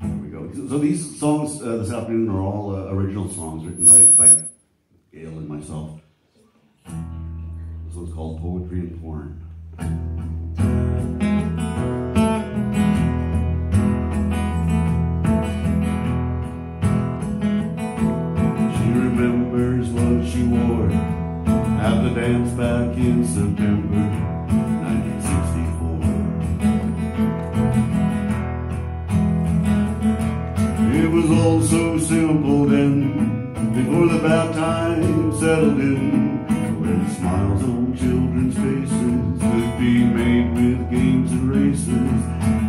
There we go. So these songs this afternoon are all original songs written by Gail and myself. This one's called Poetry and Porn. She remembers what she wore at the dance back in September 1964. It was all so simple then, before the bad times settled in, when smiles on children's faces could be made with games and races,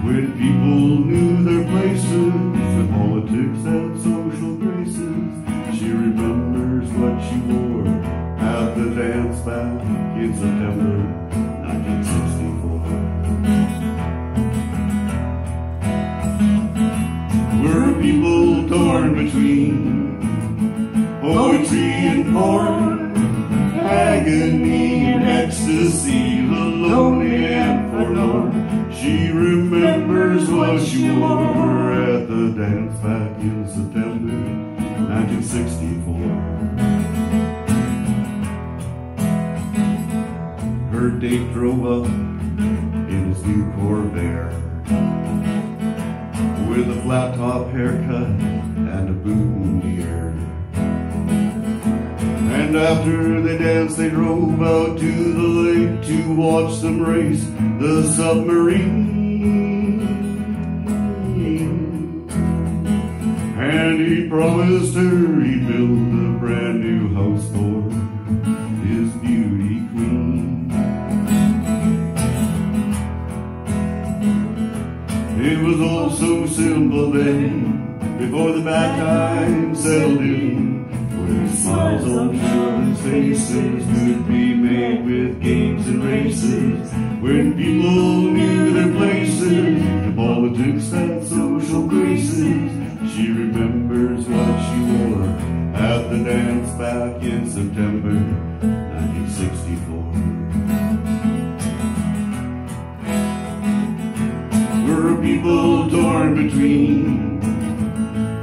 when people knew their places, the politics had social graces. She remembers what she wore at the dance back in September 1964. Were people torn between poetry and porn, agony and ecstasy, the lonely and forlorn? She remembers what she wore at the dance back in September 1964. Her date drove up in his new Corvair with a flat top haircut and a boutonniere. And after they danced, they drove out to the lake to watch them race the submarine. And he promised her he'd build a brand new house for his beauty queen. It was all so simple then, before the bad times settled in, where smiles on children's faces could be made with games and races, when people knew their places, the politics had social graces. She remembers what she wore at the dance back in September 1964. Were people torn between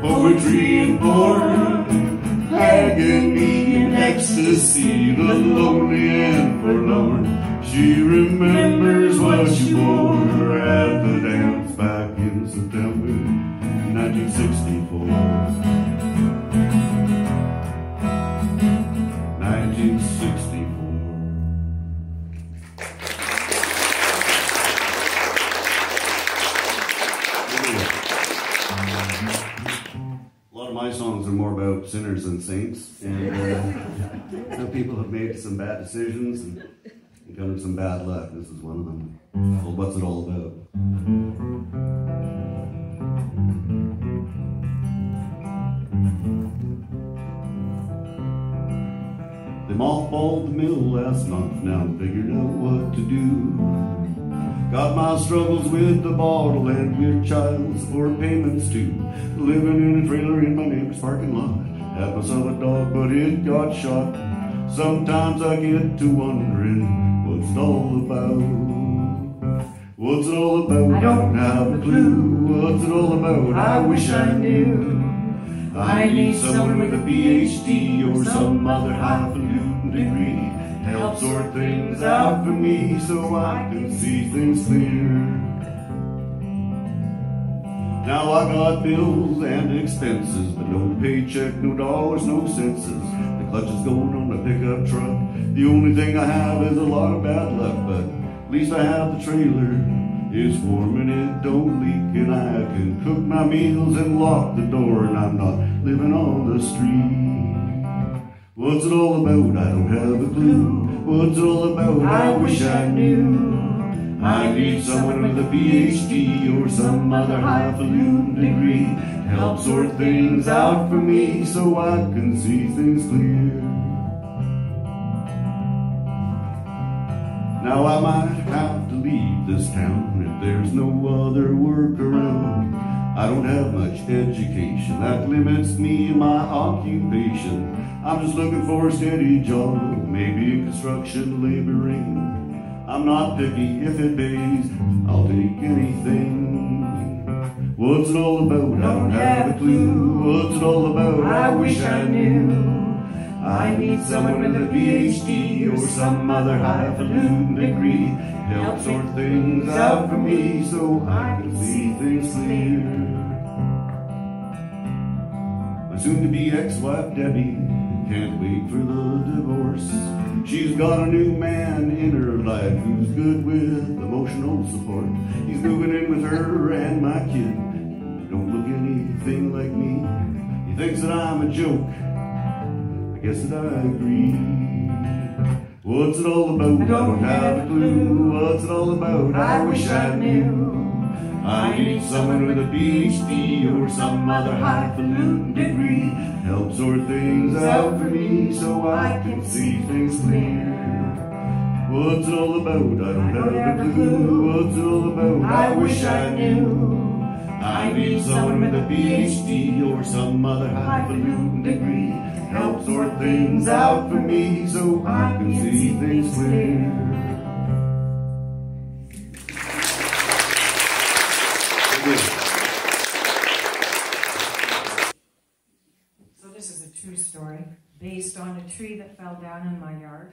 poetry and porn, agony and ecstasy, the lonely and forlorn? She remembers what she wore at the dance back in September 1964. 1964. A lot of my songs are more about sinners than saints, and some people have made some bad decisions and encountered some bad luck. This is one of them. Well, what's it all about? They mothballed the mill last month, now I'm figuring out what to do. Got my struggles with the bottle and with child support payments too. Living in a trailer in my neighbor's parking lot. Had myself a dog, but it got shot. Sometimes I get to wondering, what's it all about? What's it all about? I don't have a clue. What's it all about? I wish I knew. I need someone with a PhD or some other highfalutin degree to help sort things out for me so I can see things clear. Now I got bills and expenses, but no paycheck, no dollars, no senses. The clutch is going on the pickup truck. The only thing I have is a lot of bad luck, but at least I have the trailer. It's warm and it don't leak, and I can cook my meals and lock the door, and I'm not living on the street. What's it all about? I don't have a clue. What's it all about? I wish I knew. I need someone with a PhD or some other highfalutin degree to help sort things out for me so I can see things clear. Now I might have to leave this town if there's no other work around. I don't have much education, that limits me in my occupation. I'm just looking for a steady job, maybe in construction laboring. I'm not picky if it pays, I'll take anything. What's it all about? I don't have a clue. What's it all about? I wish I knew. I need someone with a PhD or some other highfalutin degree. Help sort things out for me so I can see things clear. My soon-to-be ex-wife Debbie can't wait for the divorce. She's got a new man in her life who's good with emotional support. He's moving in with her and my kid. Don't look anything like me. He thinks that I'm a joke. I guess that I agree. What's it all about? I don't have a clue. What's it all about? I wish I knew. I need someone with a PhD or some other highfalutin degree. Help sort things out for me so I can see things clear. What's it all about? I don't have a clue. What's it all about? I wish I knew. I need someone with a PhD or some other highfalutin degree. Help sort things out for me so I can see things clear. So this is a true story based on a tree that fell down in my yard.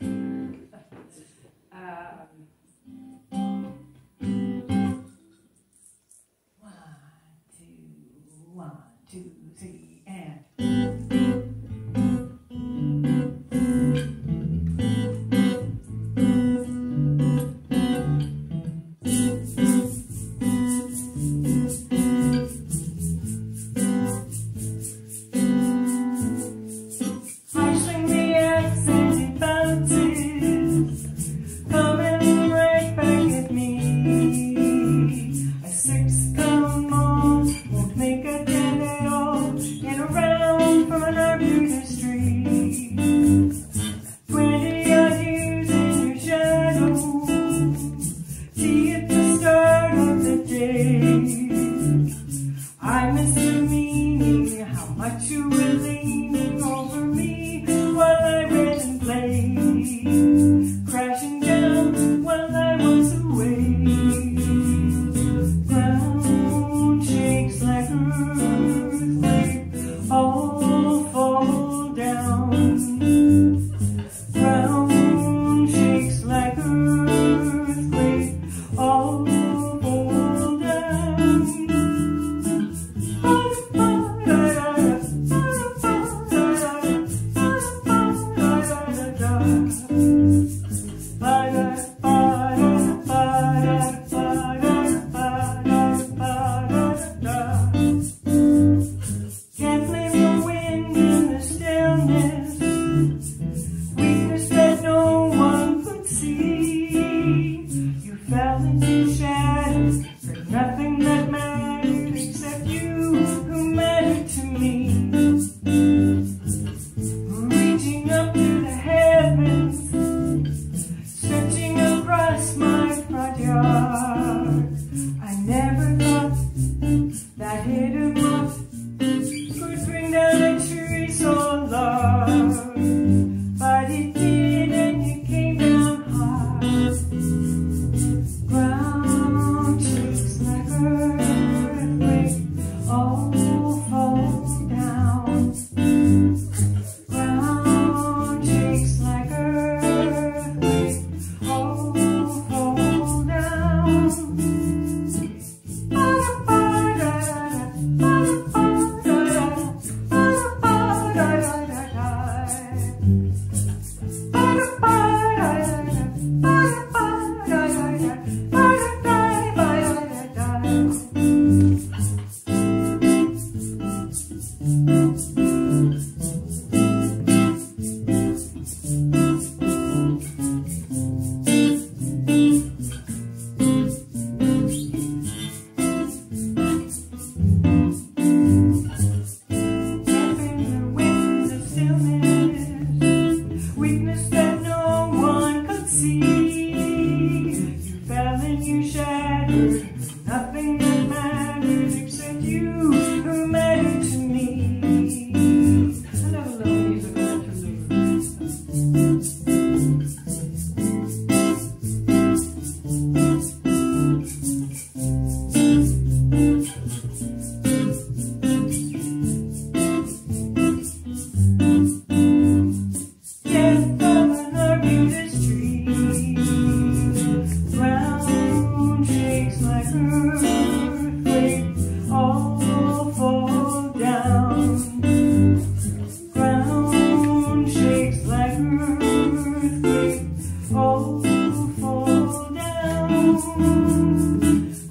One, two, three, and...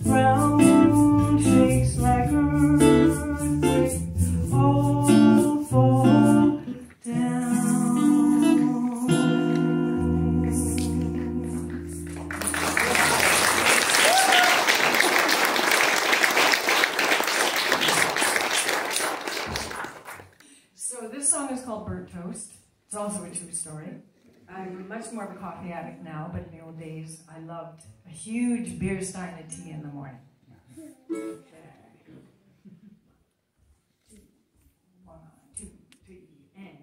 Ground shakes like earthquake, all fall down. So this song is called Burnt Toast. It's also a true story. I'm much more of a coffee addict now, but in the old days, I loved a huge beer stein of tea in the morning. One, two, three, and...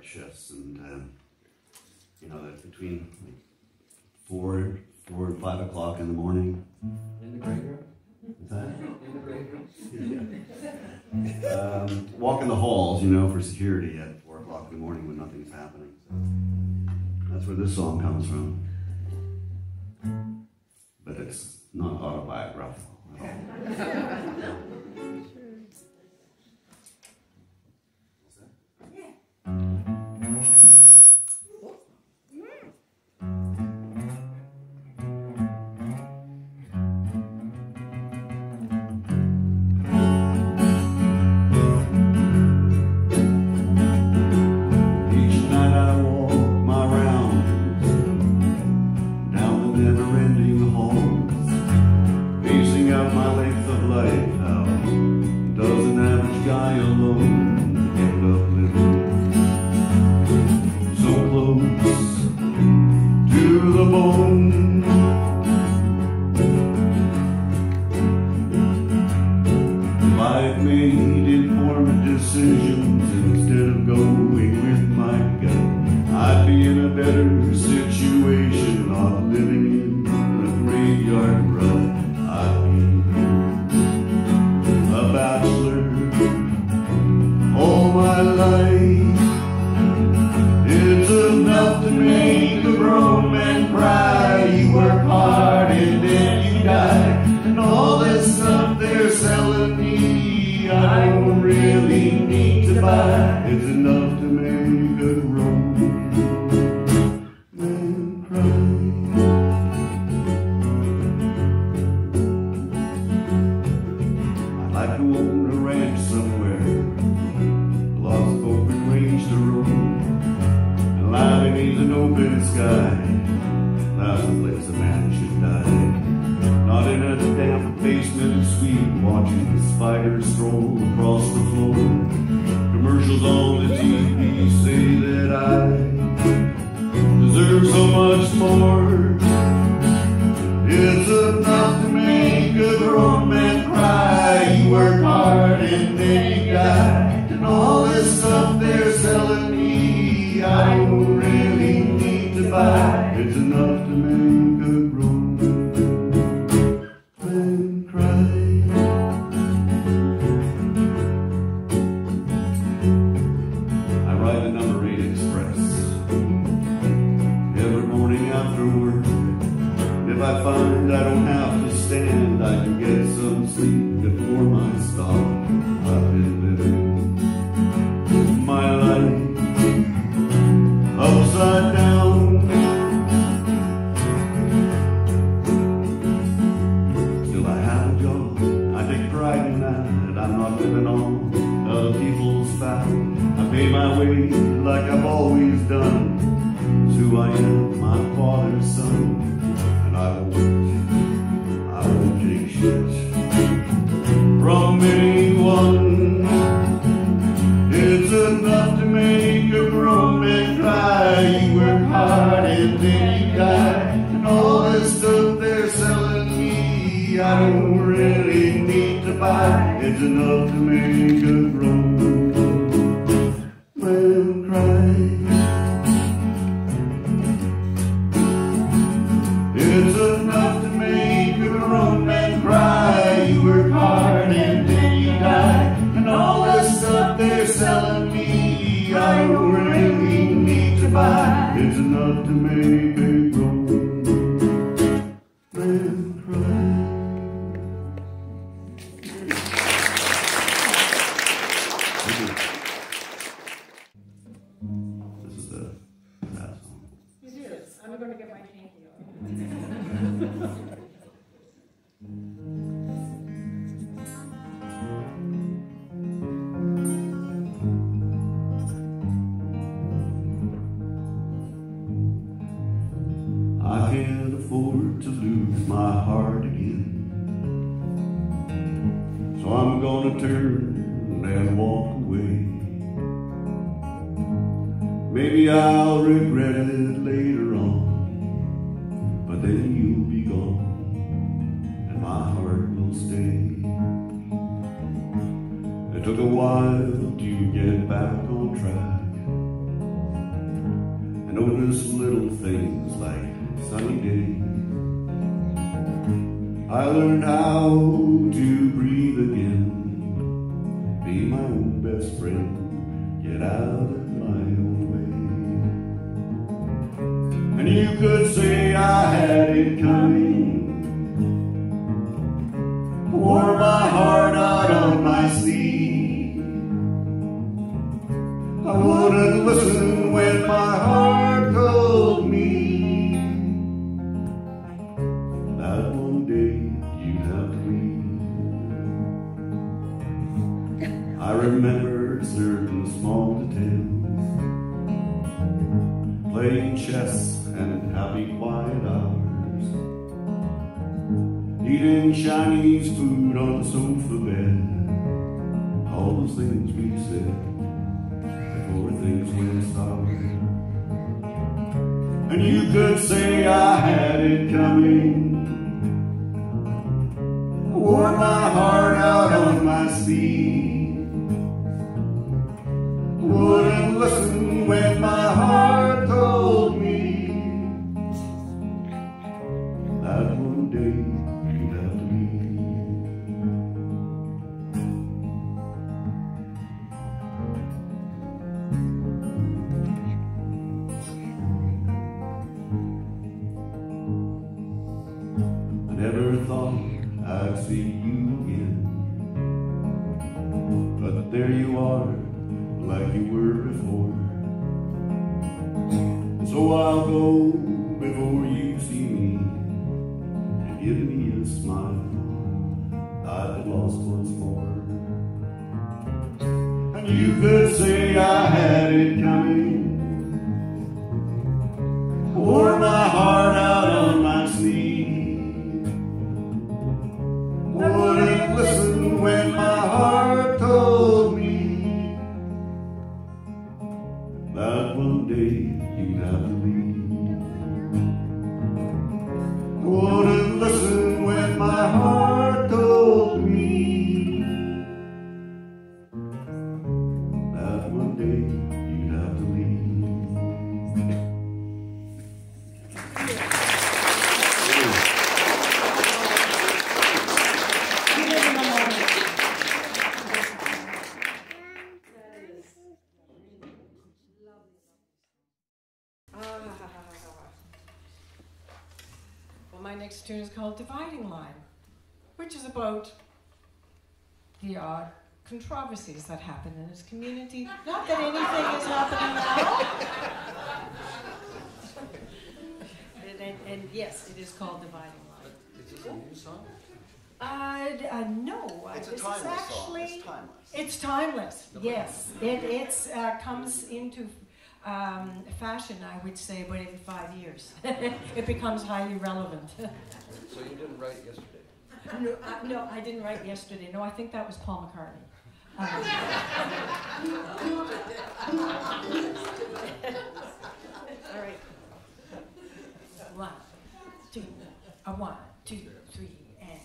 Shifts and you know, that's between like 4 and 5 o'clock in the morning. In the graveyard? Is that? In the graveyard? Yeah. Walking the halls, you know, for security at 4 o'clock in the morning when nothing's happening. So that's where this song comes from. But it's not autobiographical at all. These I've made informed decisions, and instead of going with my gut, I'd be in a better situation, not living in a graveyard rut. I'd be a bachelor all my life. It's enough to make a grown man cry. You work hard and then you die, and all this stuff they're selling me, I don't really need to buy. It's enough to make a grown man cry. I'd like to own a ranch somewhere, lots of open range to roam, and life beneath an open sky. That's the place a man should die. Not in a damp basement suite, watching the spiders stroll across the floor. Commercials on the TV say that I deserve so much more. It's enough to make a grown man cry. You work hard and then you die, and all this stuff they're selling me, I don't really need to buy. It's enough to make a grown man cry. I ride the number 8 express every morning after work. If I find I don't have to stand, I can get some sleep before my stop. I've been living my life upside down. Still I have a job, I take pride in that. I'm not living on other people's fat. I pay my way like I've always done. It's who I am, my father's son. And I won't take shit from anyone. It's enough to make a grown man cry. You work hard and then you die, and all this stuff they're selling me, I don't really need to buy. It's enough to make a grown man cry. It's enough to make a grown man cry. You work hard and then you die, and all this stuff they're selling me, I don't really need to buy. It's enough to make a grown man cry. This is the last song. It is. I'm going to get my hanky on. I can't afford to lose my heart again, so I'm gonna turn and walk away. Maybe I'll regret it later on, but then you'll be gone and my heart will stay. It took a while to get back on track and notice little things like sunny days. I learned how to breathe again, be my own best friend, get out of my own way. And you could say I had it coming, wore my heart out on my sleeve. I wouldn't listen when my heart told me that one day you'd have to leave. I remember certain small details, playing chess and happy quiet hours, eating Chinese food on the sofa bed, all those things we said before things went sour. And you could say I had it coming, wore my heart out on my my speed. Wouldn't listen when my heart told me that one day you'd have to leave. I never thought I'd see you again, but there you are, like you were before. So I'll go before you see me, and give me a smile I've lost once more. And you could say I had it coming, wore my heart out on my sleeve. Wouldn't listen when my heart told me that one day you'd have to leave. Wouldn't listen when my heart told me that one day you'd have to leave. Well, my next tune is called Dividing Line, which is about the controversies that happen in this community. Not that anything is happening now. and yes, it is called Dividing Line. Is this a new song? No. It's a this timeless is actually, song. It's timeless. It's timeless, yes. It comes into fashion, I would say, but in 5 years. It becomes highly relevant. So you didn't write it yesterday? No, I didn't write yesterday. No, I think that was Paul McCartney. All right. 1, 2, 1, 2, 3, and...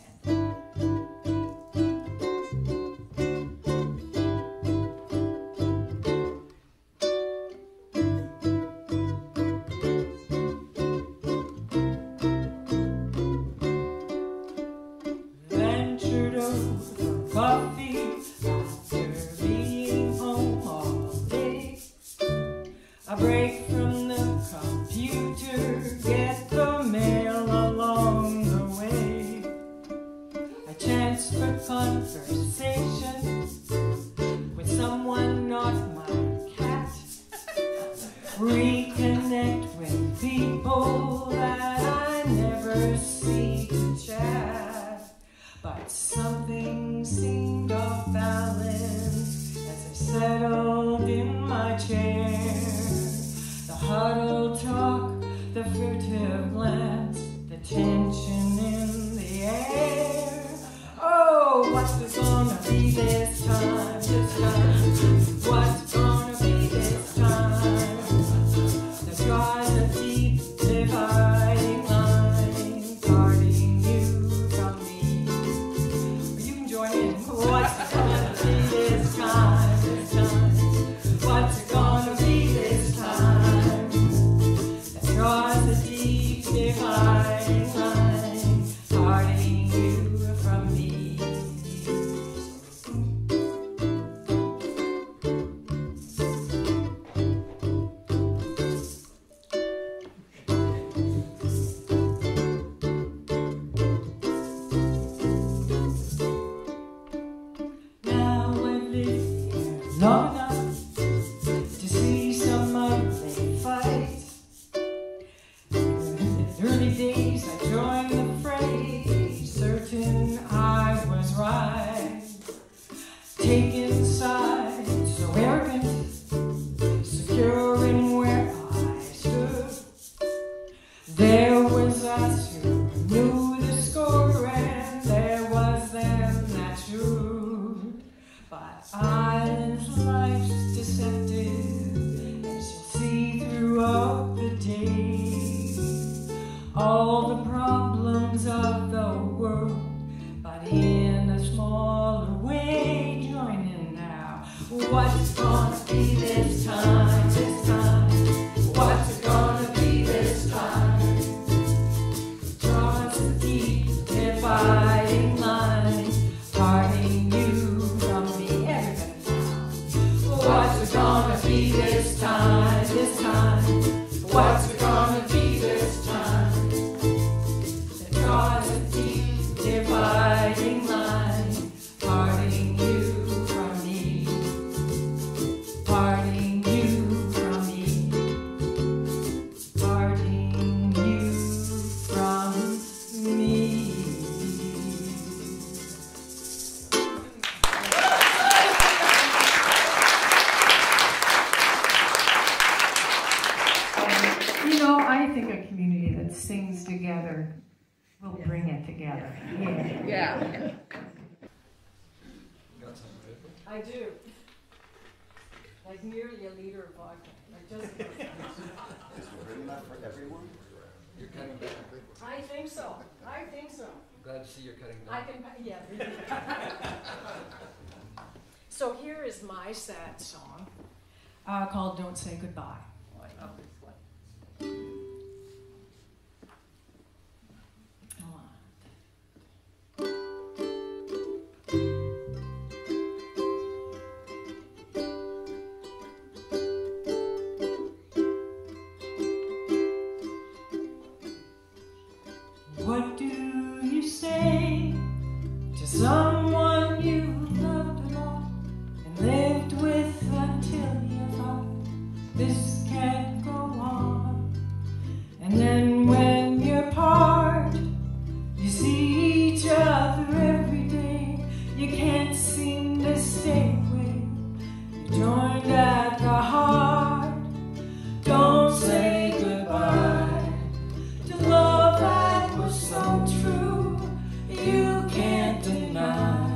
Of the world, but in a smaller way. What's it gonna be this time, this time? What's it gonna be this time? Draws a deep dividing line, parting you from me. Everybody now. What's it gonna be this time, this time? What's it gonna be this time? That draws a deep dividing line, parting you from me, parting you from me, parting you from me. You know, I think a community that sings together will bring it together. Yeah. Got some paper? I do. Like nearly a liter of vodka. Like just. Is there enough for everyone? You're cutting back. I think so. I think so. Glad to see you're cutting I back. can, yeah. So here is my sad song called Don't Say Goodbye. What do you say to someone you loved a lot and lived with until you thought this can't go on? And then when you're apart, you see each other every day. You can't seem to stay away. You're joined at the heart. Don't say goodbye to love that was so true. You can't deny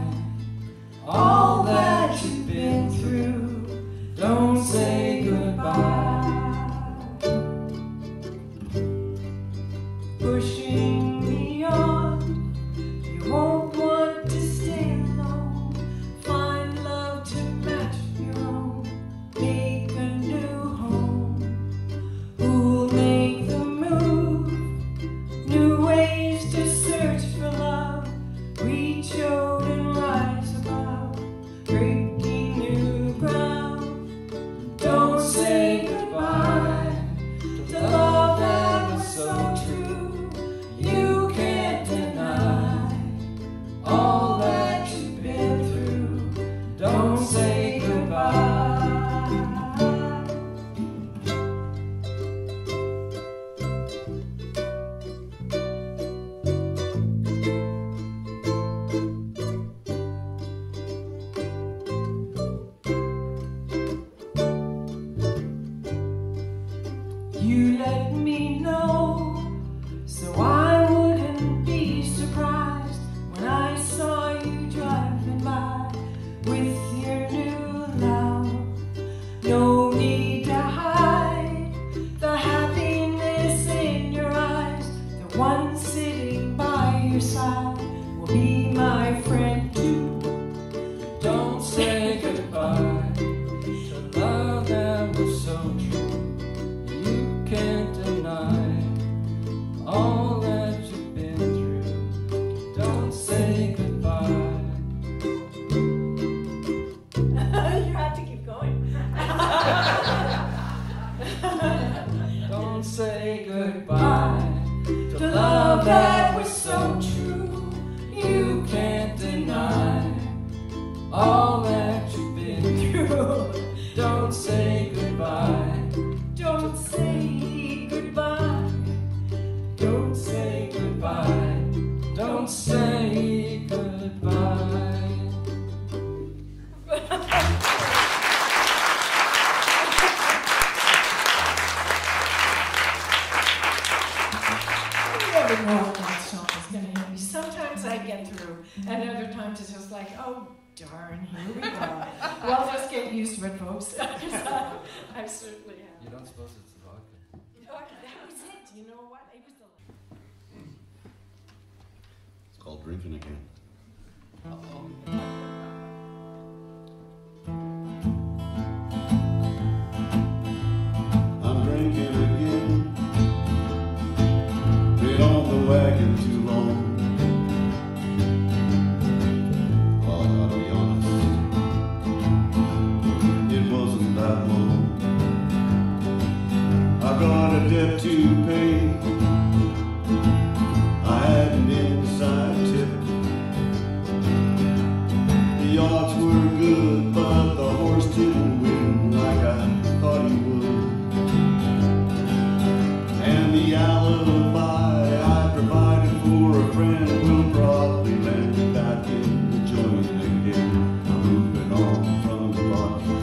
all that you've been through. Don't say goodbye. Pushing me on, you won't want to stay alone. Find love to match your own. Make a new home. Who'll make the move? New ways to search for love. Reach out and rise above. Breaking new ground. Don't say goodbye to love that was so true. You can't deny all that you've been through. Don't say goodbye. You let me know so I wouldn't be surprised when I saw you driving by with your new love. No need to hide the happiness in your eyes. The one sitting by your side will be my friend too. Don't say goodbye to love that was so true. You can't deny all that you've been through. Don't say goodbye. You have to keep going. Don't say goodbye to love that was so true. You can't deny all that you've been through. Don't say goodbye. Don't say goodbye. Don't say goodbye. Don't say goodbye. You never know what that song is going to hit me. Sometimes I get through, and other times it's just like, oh, darn, here we go. Well, just get used to it, folks. I certainly have. You don't suppose it's the vodka? Okay, that was it. You know what? It was the... It's called drinking again. Uh-oh. odds were good, but the horse didn't win like I thought he would. And the alibi I provided for a friend will probably land back in the joint again. I'm moving on from the vodka,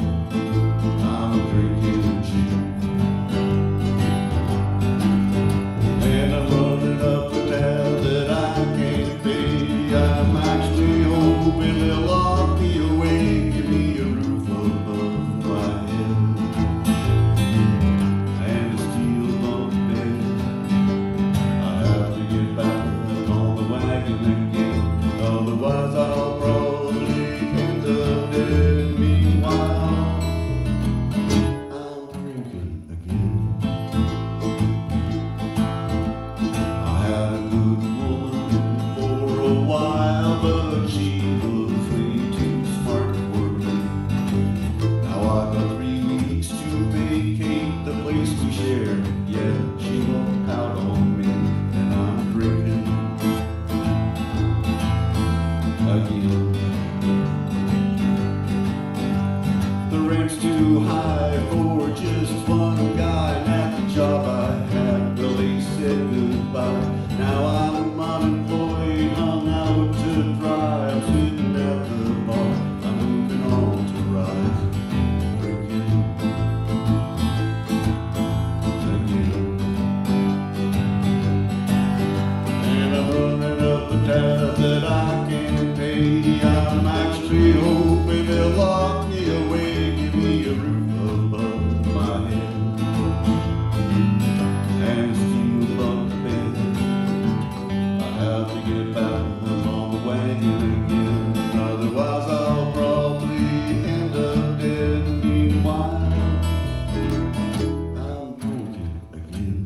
I'm drinking gin. And I'm running up the tab that I can't pay. I'm actually hoping they'll lock me away, give me a roof above my head and a steel bunk bed. I have to get back on the wagon again, otherwise I'll probably end up dead. Meanwhile, I'm drinking again. I had a good woman for a while, but she was way too smart for me. Now I've got 3 weeks to vacate the place we share. Yeah, she walked out on me, and I'm drinking again. The rent's too high for just one guy, and at the job I had, well, they said goodbye. Now I'm unemployed, hung out to dry. I'm sitting at the bar, I'm moving on to ride. Drinking again. And I'm running up the tab that I can't pay. I'm actually hoping they'll lock me away, give me a roof above my head and a steel bunk bed. I have to get back on the wagon again, otherwise I'll probably end up dead. Meanwhile, I'm drinking again.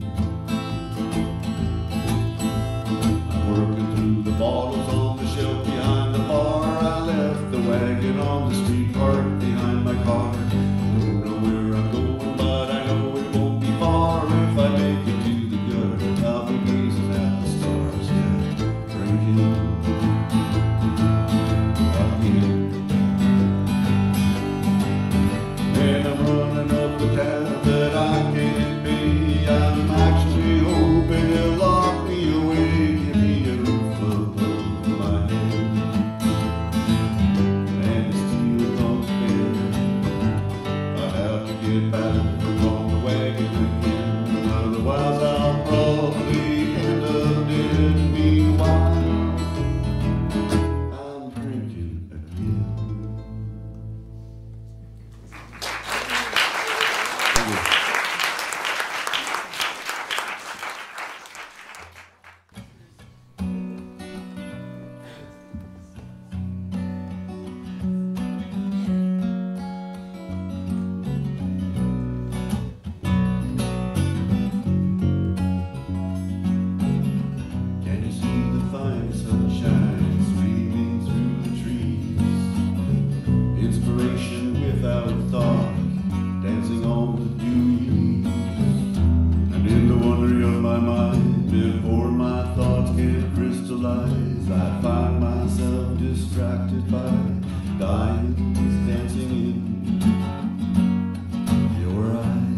I'm working through the bottles on the shelf behind the bar. I left the wagon on the street parked behind my car. Don't know where I'm going, but I know it won't be far. If I make it to the gutter, I'll be gazing at the stars, yeah, drinking again. And I'm running up the tab that I can't pay. I'm actually hoping they'll lock me away, give me a roof above my head and a steel bunk bed. I have to get back on the wagon again, otherwise I'll probably end up dead. Meanwhile, I'm drinking again. Thank you. Can you see the fine sunshine streaming through the trees? Inspiration without thought, dancing on the dewy leaves. And in the wondering of my mind, before my thoughts can crystallize, I find myself distracted by diamonds dancing in your eyes.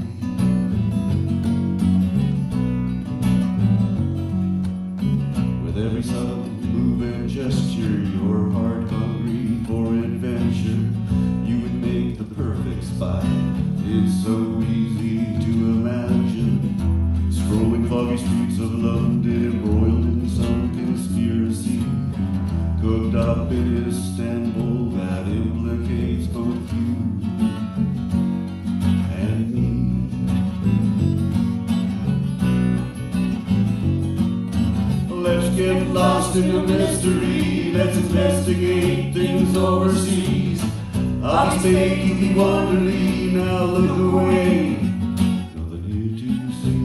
With every subtle move and gesture, your heart hungry for adventure, you would make the perfect spy. It's so easy to imagine, scrolling foggy streets of London, embroiled in some conspiracy, cooked up in Istanbul that implicates both you and me. Let's get lost in the mystery, let's investigate things overseas. I'll be making you wonder, now look away. Nothing here to see.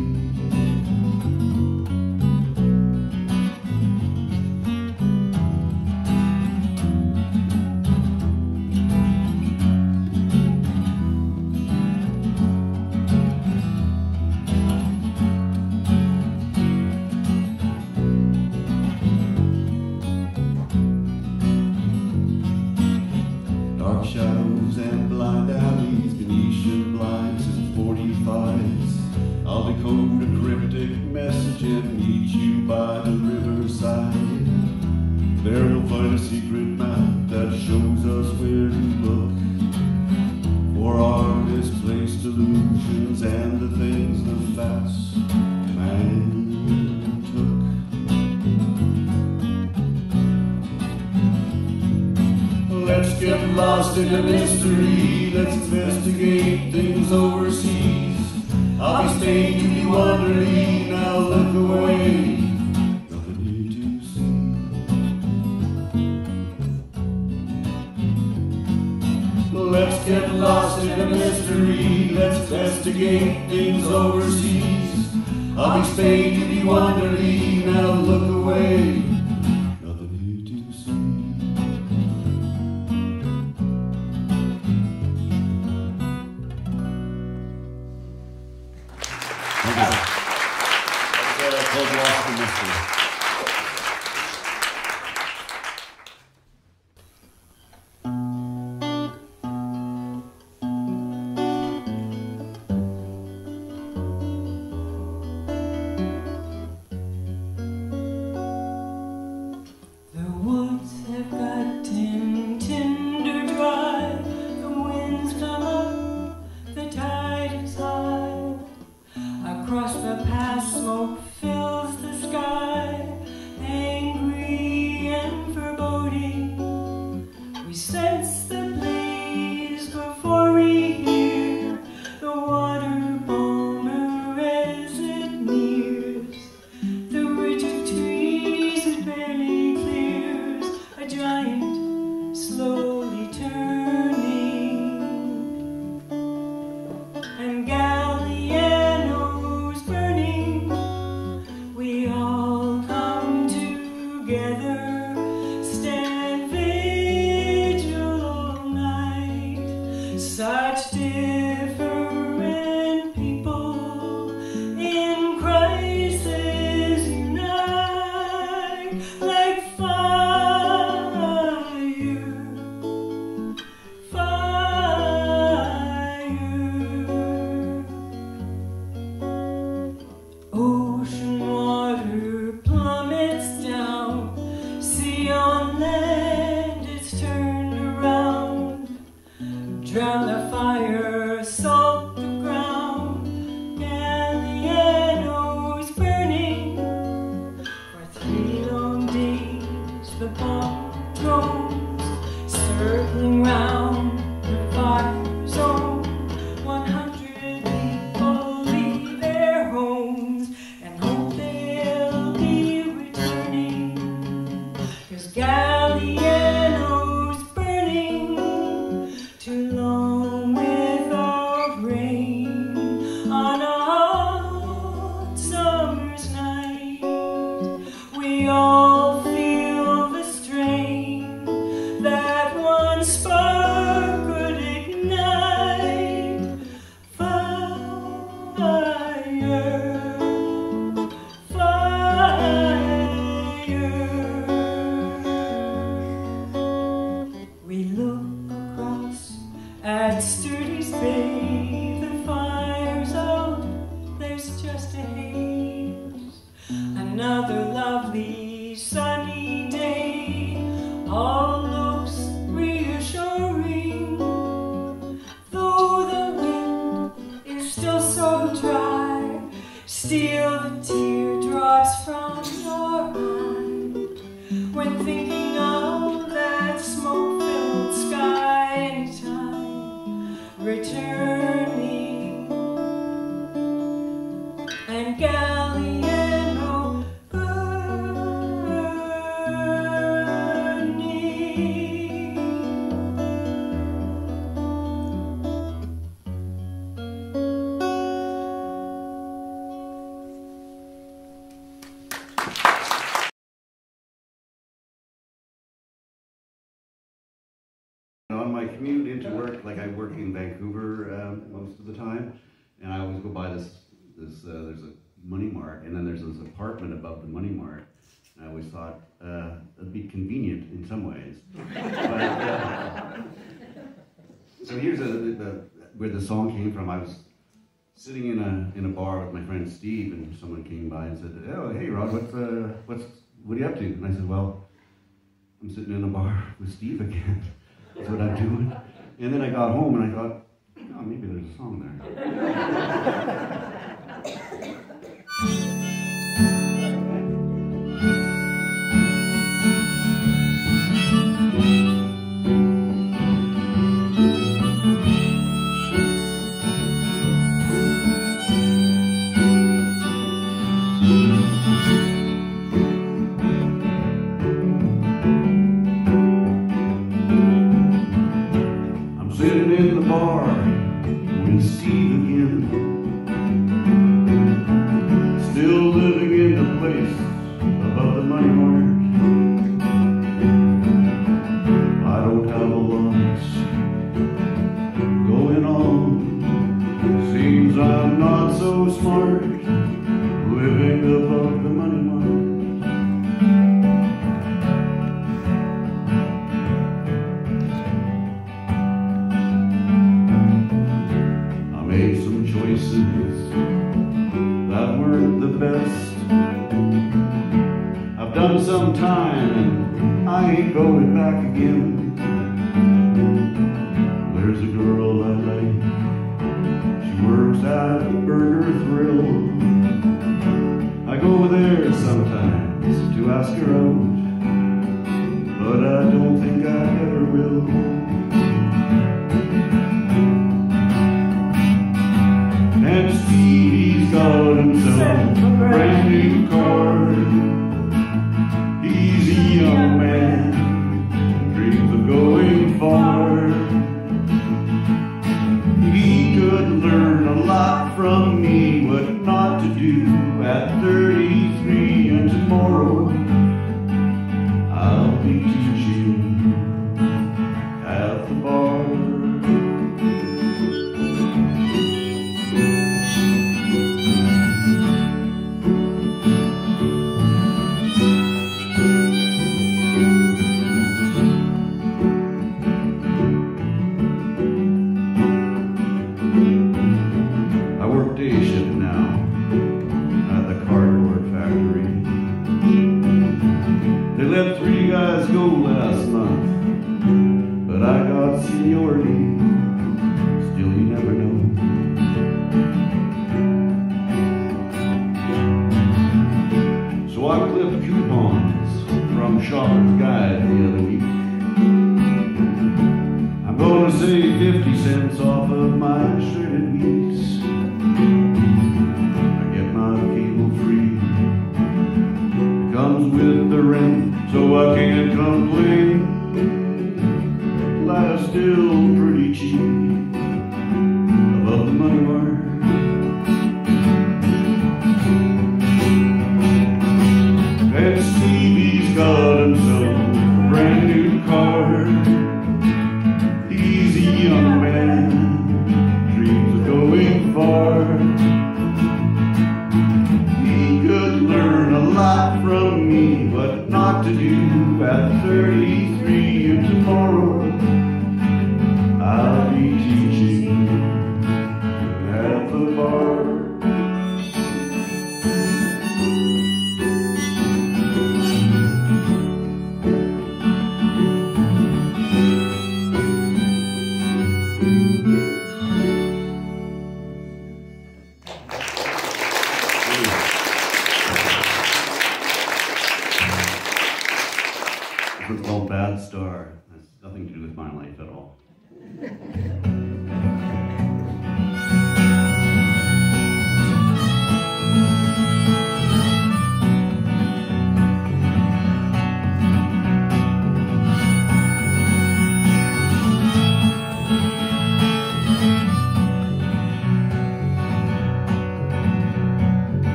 code, a cryptic message, and meet you by the riverside. There you'll find a secret map that shows us where to look for our misplaced illusions and the things the fast man took. Let's get lost in the mystery, let's investigate things overseas. I'll be staying, you be wondering, now look away, nothing here to see. Let's get lost in the mystery, let's investigate things overseas. I'll be staying, you be wondering, now look away, nothing here to see. Called Lost in Mystery. The woods have got tinder dry. The winds come up, the tide is high. Across the pass, smoke fills the sky, angry and foreboding. We sense the blaze before we hear the water boomer as it nears. The ridge of trees it barely clears, a giant slowly turning. And GALIANO'S burning, we all come together, stand vigil all night. Such different people in crisis unite, like fire, fire. Ocean water plummets down, sea on land it's turned around. Drown the fire, salt the ground. GALIANO'S burning for 3 long days. The bomb drones circling round the fire zone. 100 people leave their homes and hope they'll be returning. 'Cause GALIANO'S burning, too long without rain on a hot summer's night. We all feel the strain that one spark could ignite. Fire, fire. We look across at Sturdy's Bay, the fire's out, there's just a haze. Another lovely sunny day, all looks reassuring. Though the wind is still so dry, steal the teardrops from your eye when thinking of that smoke-filled sky anytime returning. And GALIANO burning. On my commute into work, like I work in Vancouver most of the time, and I always go by this there's a MONEYMART, and then there's this apartment above the MONEYMART. And I always thought it'd be convenient in some ways. But, so here's where the song came from. I was sitting in a bar with my friend Steve, and someone came by and said, "Oh, hey Rod, what are you up to?" And I said, "Well, I'm sitting in a bar with Steve again. That's what I'm doing." And then I got home and I thought, oh, maybe there's a song there. Sitting in the bar with Steve again, still living in the place above the MONEYMART. I don't have a lot going on. Seems I'm not so smart, living above the MONEYMART. Made some choices that weren't the best. I've done some time and I ain't going back again. There's a girl I like, she works at Burger Thrill. I go there sometimes to ask her out, but I don't think I ever will. And Stevie's got himself a brand new car. He's a young man, dreams of going far. He could learn a lot from me what not to do at 33, and tomorrow I'll be teaching at the bar. Let 3 guys go last month, but I got seniority, still you never know. So I clipped coupons from Shopper's Guide the other week. I'm gonna save 50 cents off of my shredded wheats. I get my cable free, it comes with the rent, so I can't complain. Life's still pretty cheap above the MONEYMART. And Stevie's got himself a brand new car. He's a young man, dreams of going far. He could learn a lot from me what not to do at 33, and tomorrow I'll be teaching at the bar. It's called Bad Star. Has nothing to do with my life at all.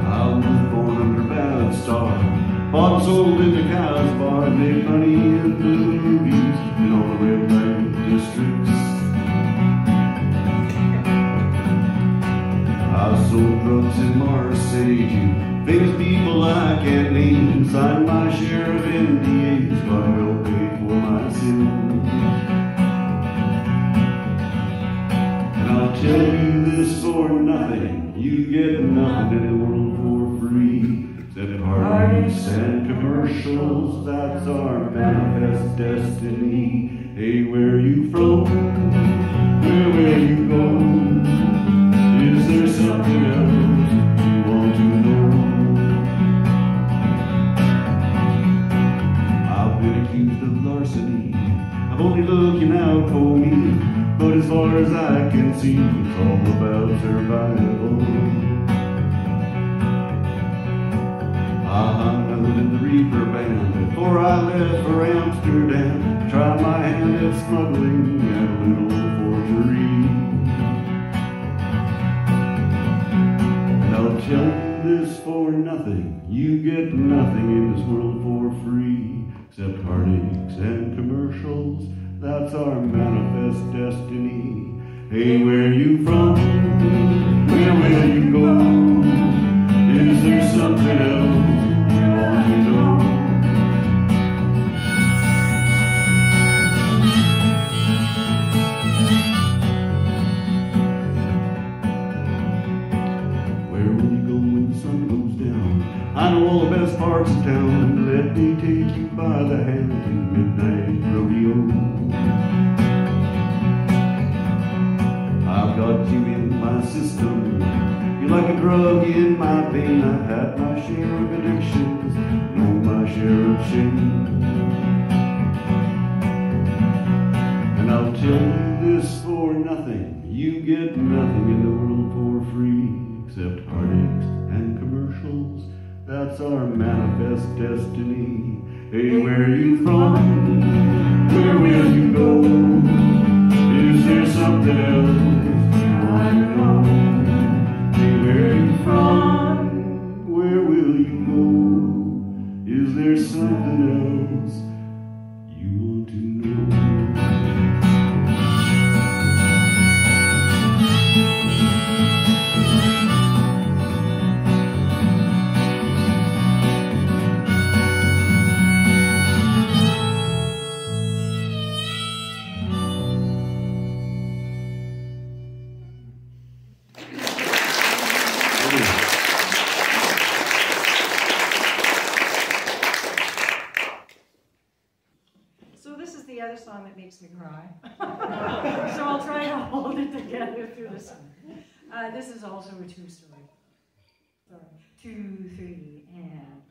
I was born under Bad Star. Bought and sold in the cow's bar, made money in the movies in all the red light districts. I sold drugs in Marseille to famous people I can't name. Signed my share of NDAs, but I will pay for my sins. And I'll tell you this this for nothing. You get nothing in the world for free. Except heartaches and commercials, that's our manifest destiny. Hey, where you from? Where will you go? Is there something else you want to know? I've been accused of larceny. I'm only looking out for me. But as far as I can see, it's all about survival. I hung out in the reaper band before I left for Amsterdam. Tried my hand at smuggling and a little forgery. And I'll tell you this for nothing. You get nothing in this world for free. Except heartaches and commercials, that's our manifest destiny. Hey, where you from? Where will you go? Is there something else you want to know? Where will you go when the sun goes down? I know all the best parts of town. Let me take you by the hand to midnight rodeo. I've got you in my system. You're like a drug in my vein. I've had my share of addictions, know my share of shame. And I'll tell you this for nothing. You get nothing in the world for free. Except heartaches and commercials, that's our manifest destiny. Hey, where you from? Where will you go? Is there something else you want to know? Hey, where you from? Where will you go? Is there something else you want to know? Song that makes me cry. So I'll try to hold it together through the song. This is also a true story. Sorry. 2, 3, and...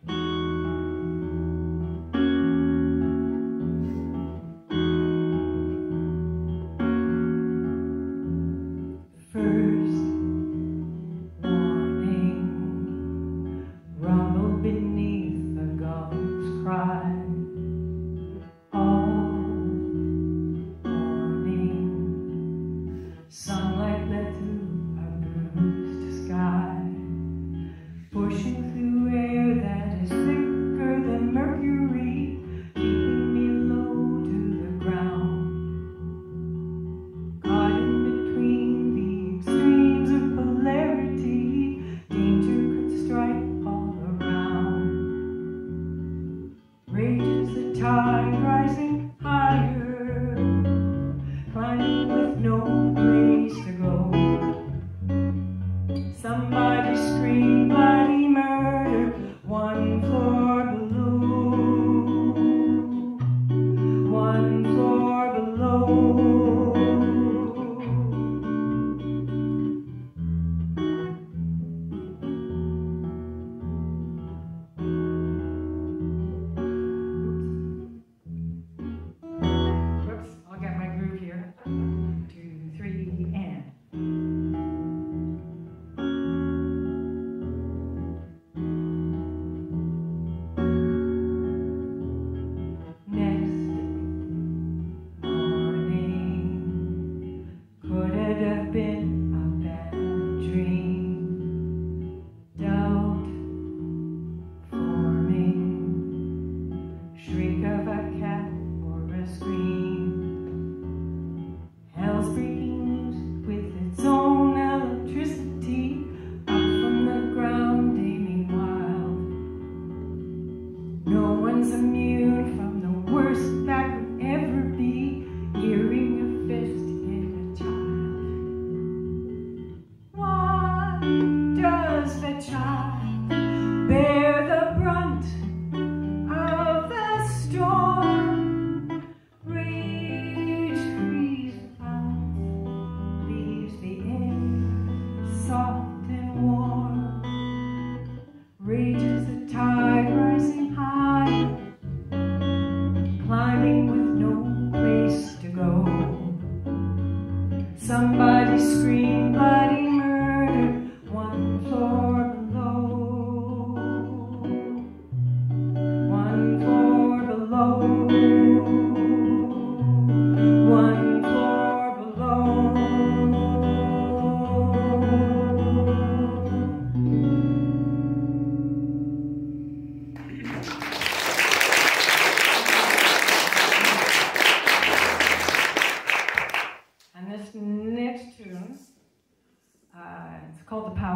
Pushing through air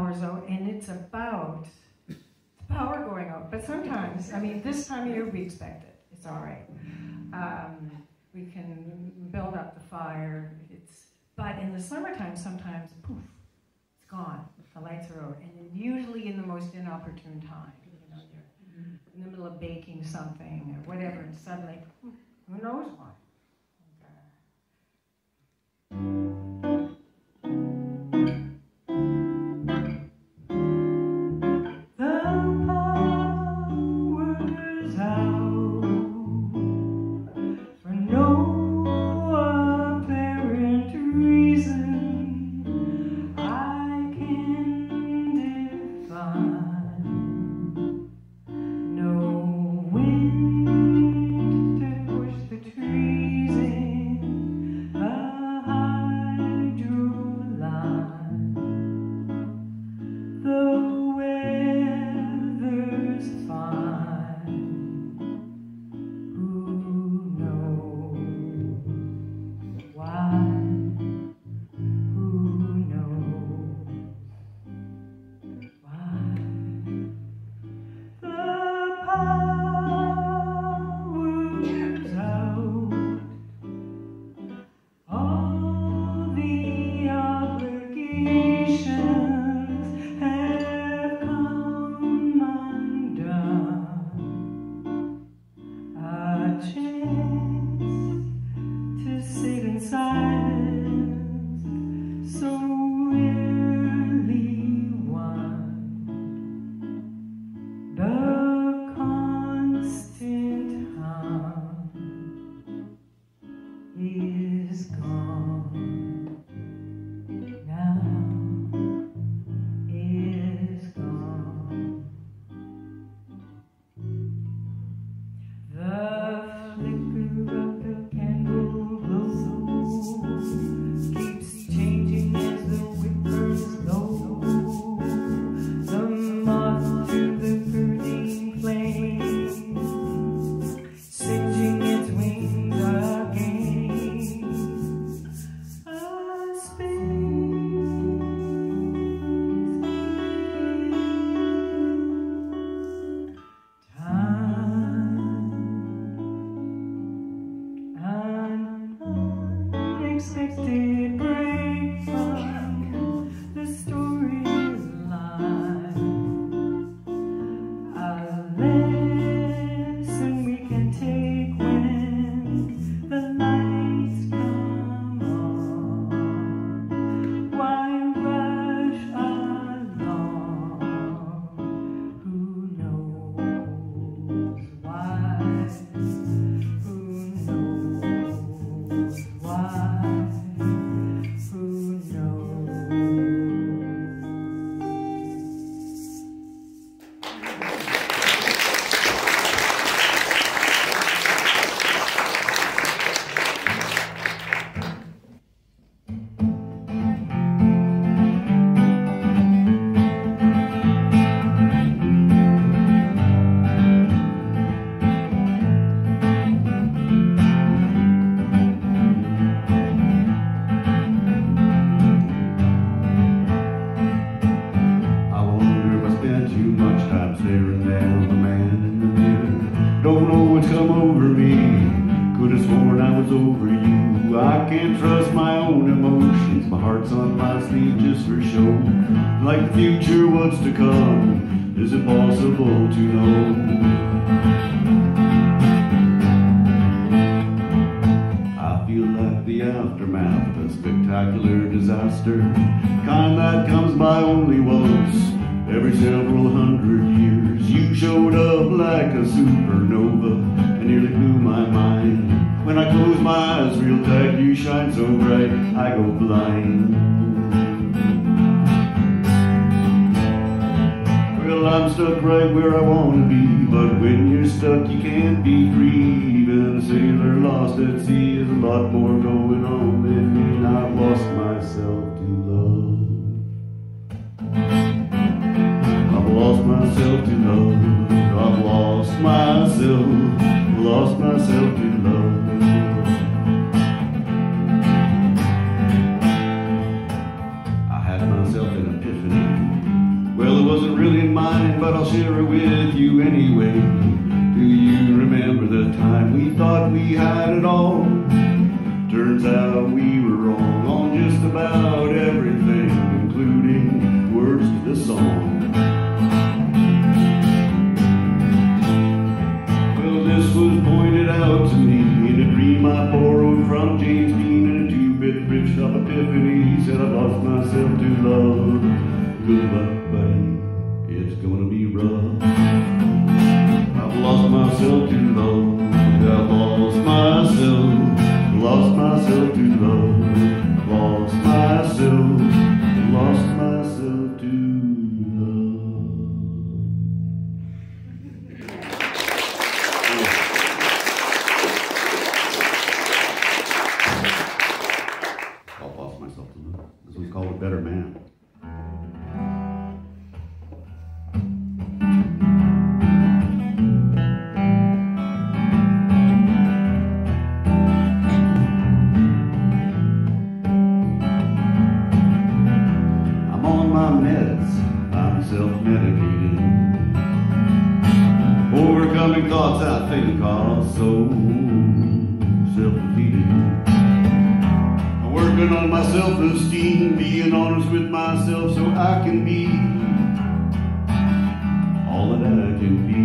power's out, and it's about the power going out. But sometimes, I mean, this time of year we expect it. It's all right. We can build up the fire. But in the summertime, sometimes, poof, it's gone. The lights are out. And usually in the most inopportune time. You know, you're in the middle of baking something or whatever, and suddenly, who knows why? Like the future, what's to come is impossible to know. I feel like the aftermath of a spectacular disaster, kind that comes by only once every several hundred years. You showed up like a supernova and nearly blew my mind. When I close my eyes real tight, you shine so bright, I go blind. Well, I'm stuck right where I want to be, but when you're stuck you can't be free. Even a sailor lost at sea is a lot more going on than me, and I've lost myself to love. I've lost myself to love. I've lost myself to love. I had myself an epiphany share it with you anyway. Do you remember the time we thought we had it all? Turns out we were wrong on just about everything, including words to the song. Well, this was pointed out to me in a dream I borrowed from James Dean in a two-bit thrift shop epiphany. He said, I lost myself to love. Good luck, buddy, it's gonna be rough. I've lost myself to love. I've lost myself to love. Lost myself to love. I've lost myself to love. This one's called A Better Man. Self-medicated, overcoming thoughts I think are so self-defeated. I'm working on my self-esteem, being honest with myself so I can be all that I can be.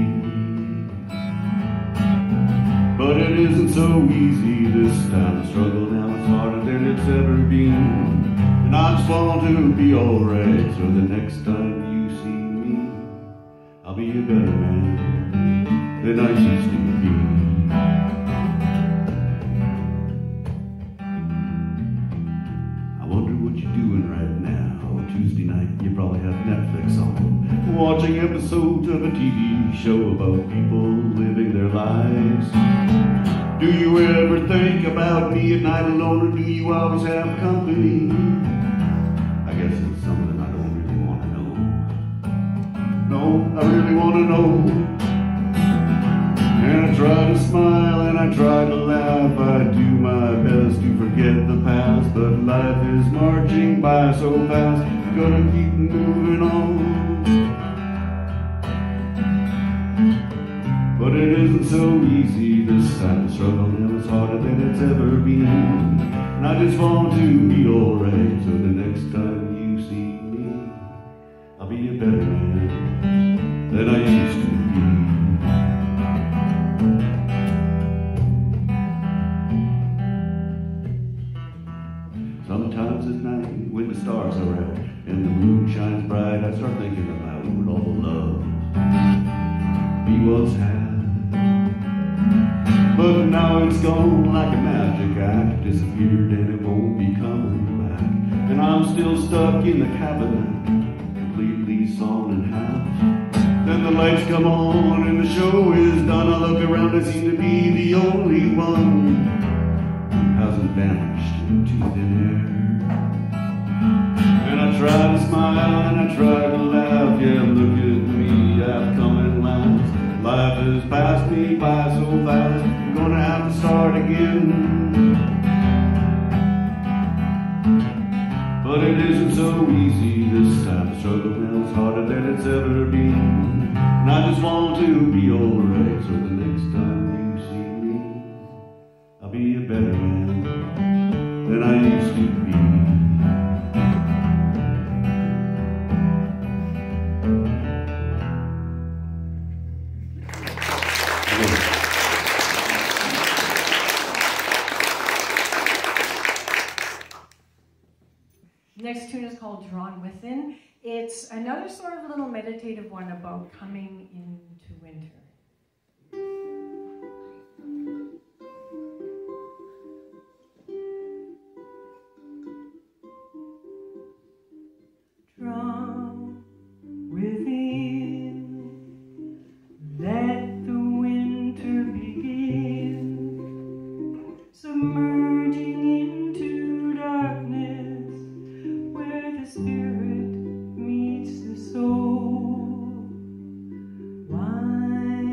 But it isn't so easy this time. The struggle now is harder than it's ever been. And I just want to be alright, so the next time you see me, I'll be a better man than I used to be. I wonder what you're doing right now. Tuesday night, you probably have Netflix on, watching episodes of a TV show about people living their lives. Do you ever think about me at night alone, or do you always have company? I guess it's something I don't really want to know. No, I really want to know. And I try to smile and I try to laugh. I do my best to forget the past, but life is marching by so fast. I'm gonna keep moving on. But it isn't so easy this time. The struggle now is harder than it's ever been. And I just want to be alright, so the next time you see me, I'll be a better man than I used to be. Sometimes at night, when the stars are out and the moon shines bright, I start thinking about all the love we once had. But now it's gone like a magic act, disappeared and it won't be coming back. And I'm still stuck in the cabinet, completely sawn in half. Then the lights come on and the show is done. I look around, I seem to be the only one who hasn't vanished into thin air. And I try to smile and I try to laugh. Yeah, look at me, I've come at last. Life has passed me by so fast, I'm gonna have to start again. But it isn't so easy this time. The struggle now is harder than it's ever been. And I just want to be alright, so the next time you see me, I'll be a better man than I used to be. Next tune is called Drawn Within. It's another sort of little meditative one about coming into winter. Drawn within, let the winter begin, submerging into darkness, where the spirit meets the soul. Why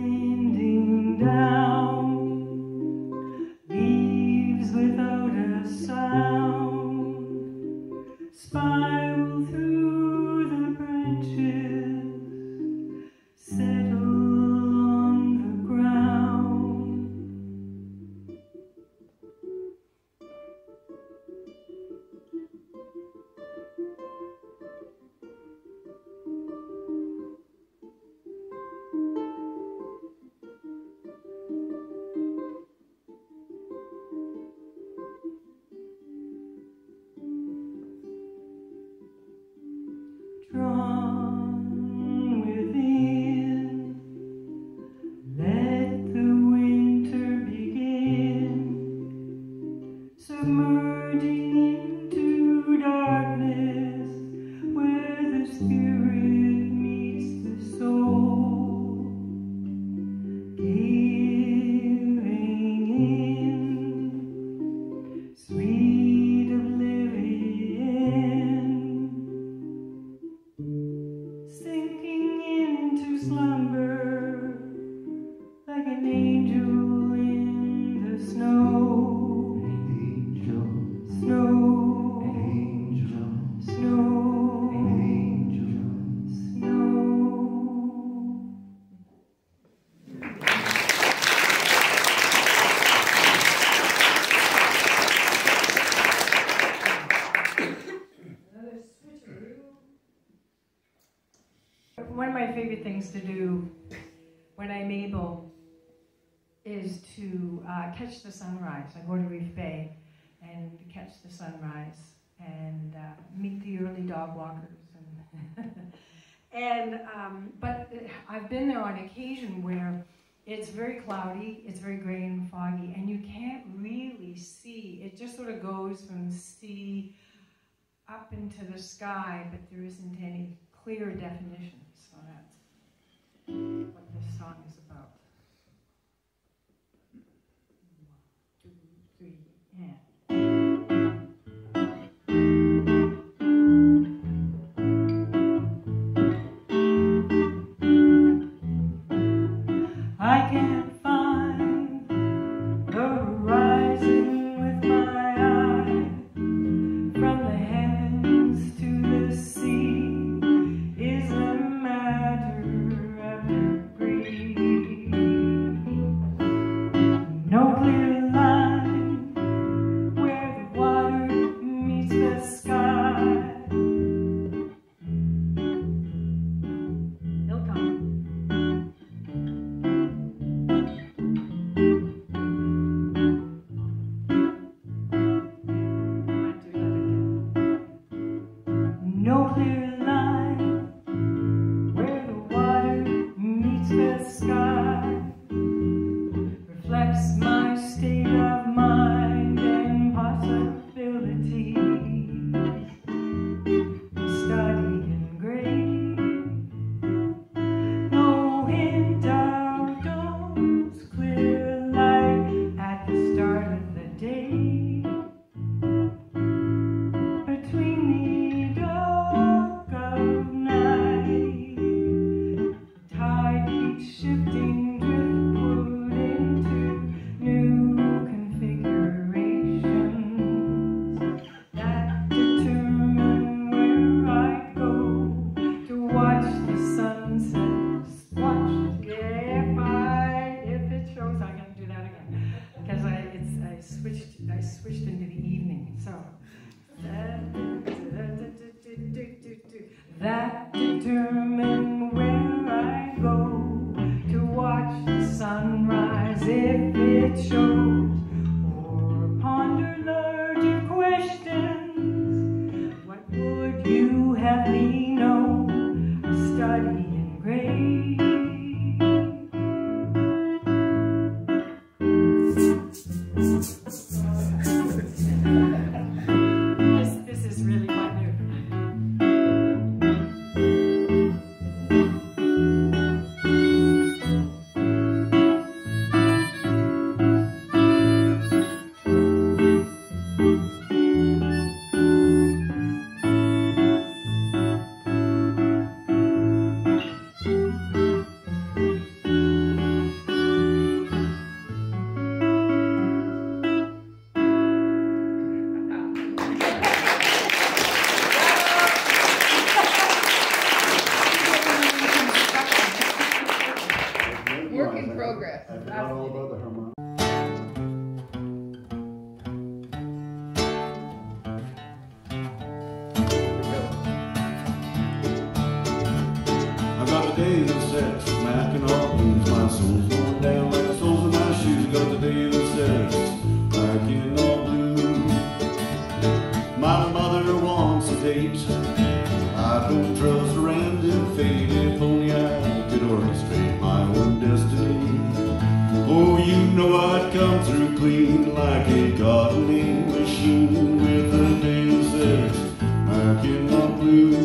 From within, let the winter begin, submerging into darkness where the spirit meets the soul, giving in sweet oblivion, sinking into slumber like an angel in the snow. Angel, Snow, angel, snow, angel. snow. Another switcheroo. One of my favorite things to do when I'm able is to catch the sunrise. I go to Reef Bay and catch the sunrise and meet the early dog walkers. But I've been there on occasion where it's very cloudy, it's very gray and foggy, and you can't really see. It just sort of goes from sea up into the sky, but there isn't any clear definition. So that's what this song is about. 1, 2, 3, and. I can't find the horizon with my eye. From the heavens to the sea is a matter of degree. No clear line where the water meets the sky. They'll come. No clear line where the water meets the sky, reflects my state of mind and possibilities. Study in gray, no hint of dawn's clear light at the start of the day. Between the dark of night, tide keeps shifting driftwood into new configurations that determine where I go to watch the sunset splotch. If it shows, I'm gonna do that again because I switched into the evening. So. That determine where I go to watch the sunrise if it shows, or ponder larger questions. What would you have me know? A study in gray. This is really my new. Work in progress. I forgot all about the harmonic. I've got the day of sex, Mac and ARBUTUS. My soul's going down like the soles of my shoes. Got the day of sex, Mac and ARBUTUS. My mother wants a date. I don't trust Mackinac Blues.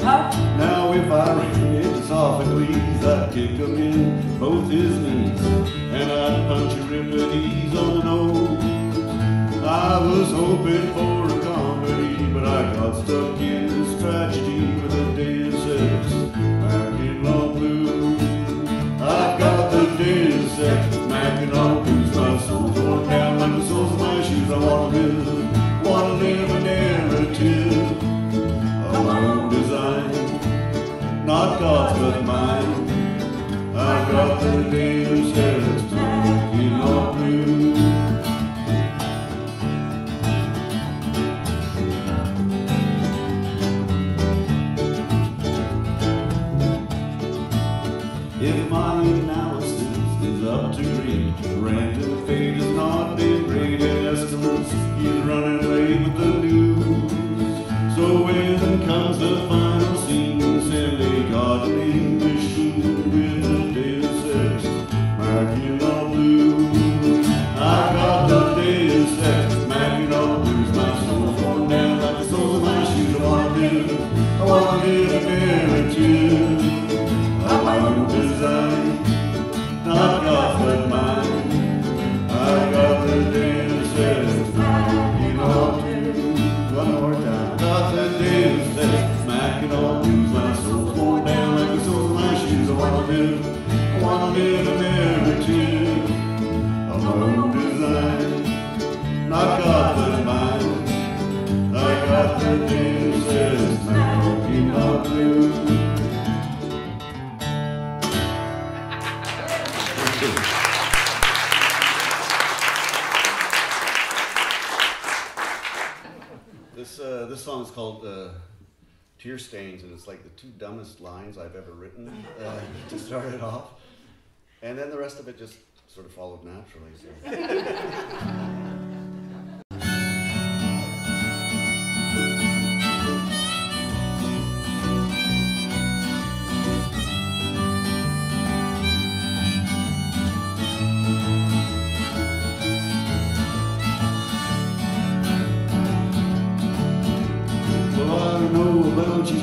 Now if I ran into Sophocles, I'd kick him in both his knees, and I'd punch Euripides on the nose. I was hoping for a comedy, but I got stuck in this tragedy with a Deus Ex Mackinac Blues. I've got the Deus Ex Mackinac Blues. My soul's worn down like the soles of my shoes. I wanna live a narrative of my own design, not God's but mine. I've got the Deus Ex Mackinac Blues. If my analysis is up to grade, random fate has not been great. Aeschylus, he's running away with the news. So when comes the final scene, send a godly machine with the Deus Ex Mackinac Blues. I got the Deus Ex Mackinac Blues. My soul's worn down like the soles of my shoes. I wanna live a narrative of my own design, not God's but mine. I got the Deus Ex Mackinac Blues. One more time. Got the Deus Ex Mackinac Blues. My soul's worn down like the soles of my shoes. I wanna live a narrative of my own design, not God's but mine. I got the Deus Ex Mackinac Blues. This song is called Tearstains, and it's like the two dumbest lines I've ever written to start it off. And then the rest of it just sort of followed naturally. So.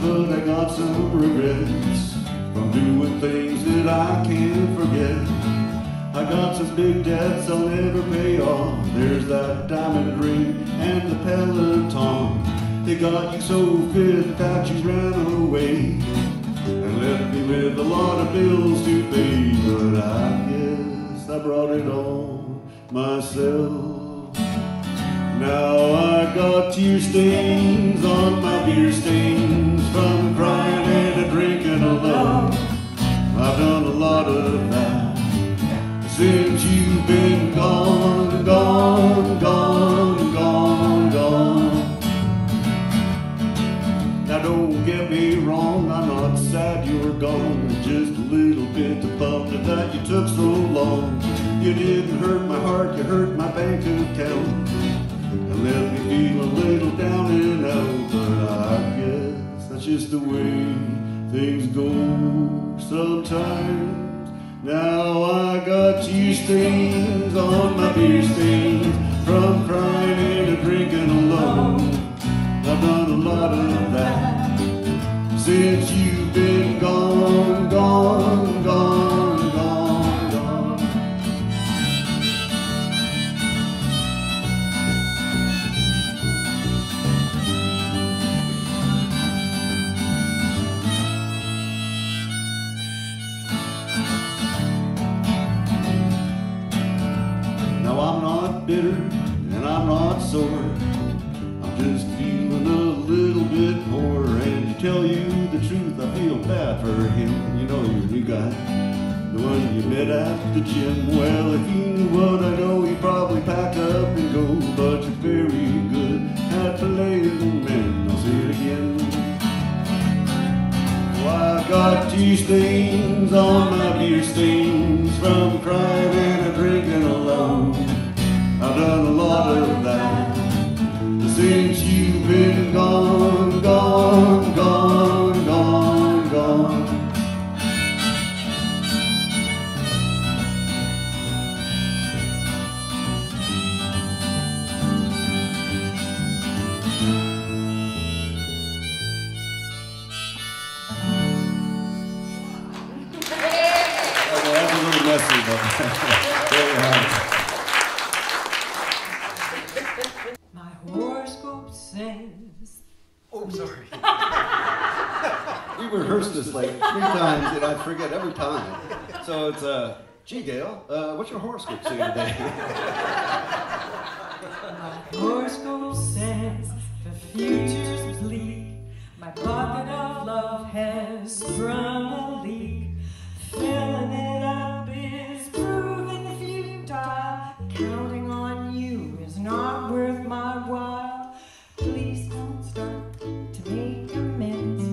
But I got some regrets from doing things that I can't forget. I got some big debts I'll never pay off. There's that diamond ring and the Peloton. They got you so fit that you ran away and left me with a lot of bills to pay. But I guess I brought it on myself. Now I got tear stains on my beer stains from crying and a drinking alone. I've done a lot of that since you've been gone, gone, gone, gone, gone. Now don't get me wrong, I'm not sad you're gone. Just a little bit bummed that you took so long. You didn't hurt my heart, you hurt my bank account. And let me feel a little down and out, but I guess that's just the way things go sometimes. Now I got tear stains on my beer stains from crying and drinking alone. I've done a lot of that since you've been gone, gone, gone, gone, gone. Now I'm not bitter and I'm not sore. I'm just feeling a little bit poor. And to tell you the truth, I feel bad for him. You know, your new guy, the one you met at the gym. Well, if he knew what I know, he'd probably pack up and go. But you're very good at playing men. I'll say it again. Well, I got tear stains on my beer stains from crying and drinking alone. I've done a lot of that since you've been gone, gone, gone, gone, gone. My horoscope says. Oh, sorry. We rehearsed this like 3 times, and I forget every time. So it's, gee, Gail, what's your horoscope say today? My horoscope says the future's bleak. My bucket of love has sprung a leak. Filling it up is proving futile. Counting on you is not worth my while. Please don't start to make amends.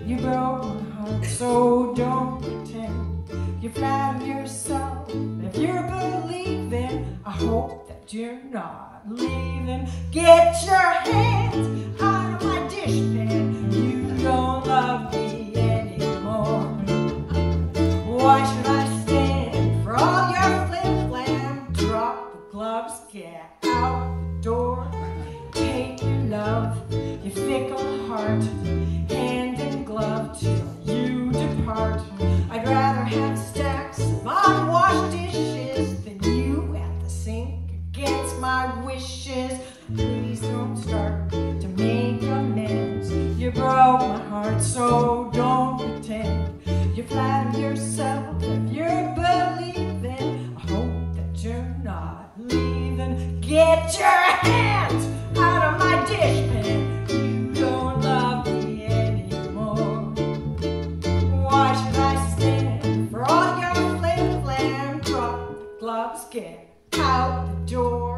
You broke my heart, so don't pretend. You flatter yourself if you're believing. I hope that you're not leaving. Get your hands out of my dishpan. You don't love me anymore. Why should I stand for all your flim-flam? Drop the gloves, get out the door. Take your love, your fickle heart, hand in glove till you depart. I'd rather have stacks of unwashed dishes than you at the sink against my wishes. Please don't start to make amends. You broke my heart, so don't pretend. You flatter yourself if you're believing. I hope that you're not leaving. Get your hands out of my dishpan. You don't love me anymore. Why should I stand for all your flim-flam? Drop the gloves, get out the door.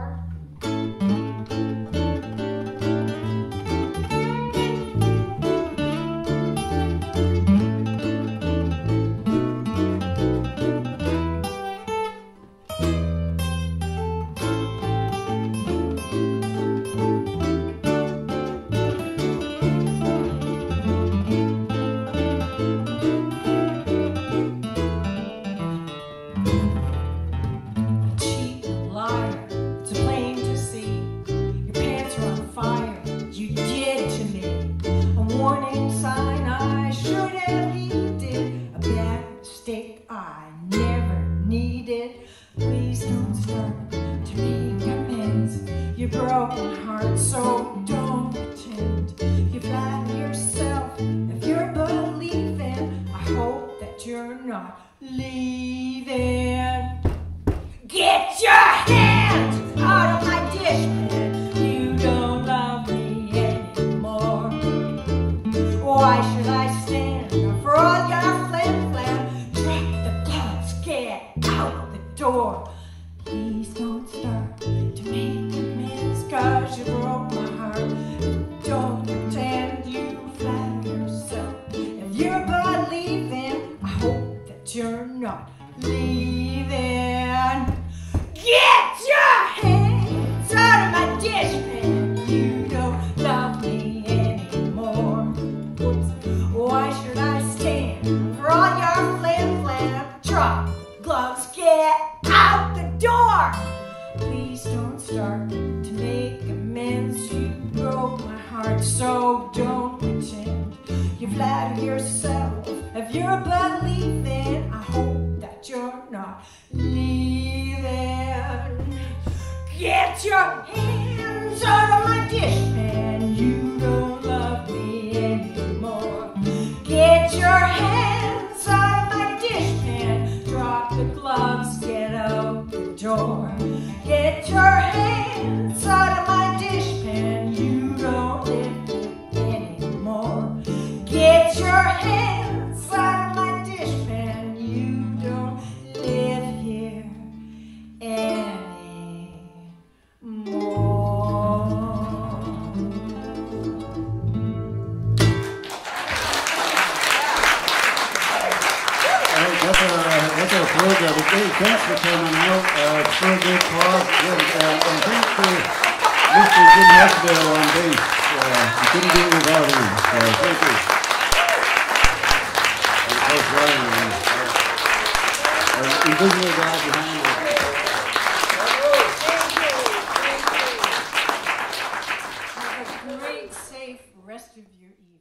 Thanks for coming out. So good talk. And thanks to Mr. Jim Heshedahl on bass. We couldn't do it without him. Thank you. And of course, Ryan, our invisible guy behind us. Have a great, safe rest of your evening.